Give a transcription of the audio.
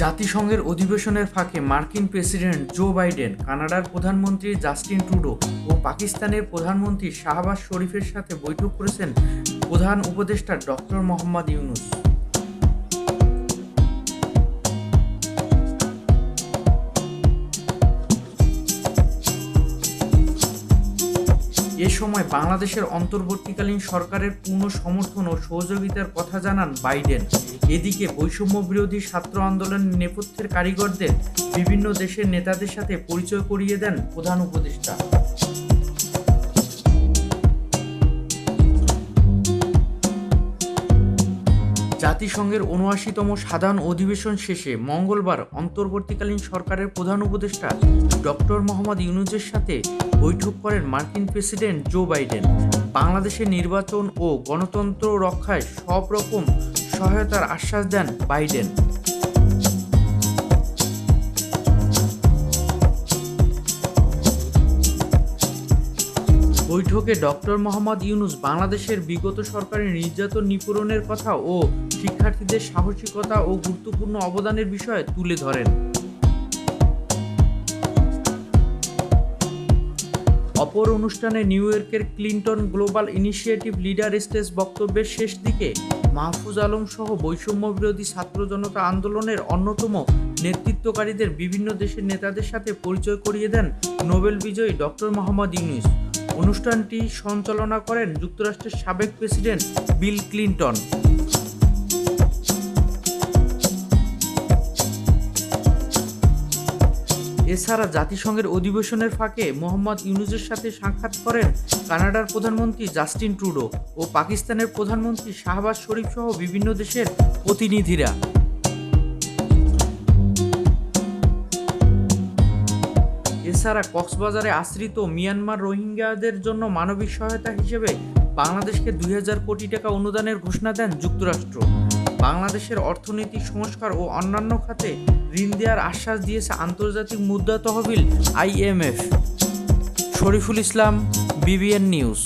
জাতিসংঘের অধিবেশনের ফাঁকে মার্কিন প্রেসিডেন্ট জো বাইডেন, কানাডার প্রধানমন্ত্রী জাস্টিন ট্রুডো ও পাকিস্তানের প্রধানমন্ত্রী শাহবাজ শরীফের সাথে বৈঠক করেছেন প্রধান উপদেষ্টা ডক্টর মোহাম্মদ ইউনূস। এ সময় বাংলাদেশের অন্তর্বর্তীকালীন সরকারের পূর্ণ সমর্থন ও সহযোগিতার কথা জানান বাইডেন। এদিকে বৈষম্য বিরোধী ছাত্র আন্দোলনের নেপথ্যের কারিগরদের বিভিন্ন দেশের নেতাদের সাথে পরিচয় করিয়ে দেন প্রধান উপদেষ্টা। জাতিসংঘের ৭৯তম সাধারণ অধিবেশন শেষে মঙ্গলবার অন্তর্বর্তীকালীন সরকারের প্রধান উপদেষ্টা ডক্টর মোহাম্মদ ইউনূসের সাথে বৈঠক করেন মার্কিন প্রেসিডেন্ট জো বাইডেন। বাংলাদেশের নির্বাচন ও গণতন্ত্র রক্ষায় সব রকম সহায়তার আশ্বাস দেন বাইডেন। বৈঠকে ডক্টর মোহাম্মদ ইউনূস বাংলাদেশের বিগত সরকারের নির্যাতন নিপূরণের কথা ও শিক্ষার্থীদের সাহসিকতা ও গুরুত্বপূর্ণ অবদানের বিষয়ে তুলে ধরেন। অপর অনুষ্ঠানে নিউ ইয়র্কের Clinton global initiative leader stage বক্তব্যের শেষ দিকে মাহফুজ আলম সহ বৈষম্য বিরোধী ছাত্র জনতা আন্দোলনের অন্যতম নেতৃত্বকারীদের বিভিন্ন দেশের নেতাদের সাথে পরিচয় করিয়ে দেন নোবেল বিজয়ী ডক্টর মোহাম্মদ ইউনূস। অনুষ্ঠানটি সঞ্চালনা করেন যুক্তরাষ্ট্রের সাবেক প্রেসিডেন্ট বিল ক্লিন্টন। এছাড়া জাতিসংঘের অধিবেশনের ফাঁকে মোহাম্মদ ইউনূসের সাথে সাক্ষাৎ করেন কানাডার প্রধানমন্ত্রী জাস্টিন ট্রুডো ও পাকিস্তানের প্রধানমন্ত্রী শাহবাজ শরীফ সহ বিভিন্ন দেশের প্রতিনিধিরা। এছাড়া কক্সবাজারে আশ্রিত মিয়ানমার রোহিঙ্গাদের জন্য মানবিক সহায়তা হিসেবে বাংলাদেশকে ২০০০ কোটি টাকা অনুদানের ঘোষণা দেন যুক্তরাষ্ট্র। বাংলাদেশের অর্থনৈতিক সংস্কার ও অন্যান্য খাতে ঋণ দেওয়ার আশ্বাস দিয়েছে আন্তর্জাতিক মুদ্রা তহবিল IMF। Shariful Islam, BBN news.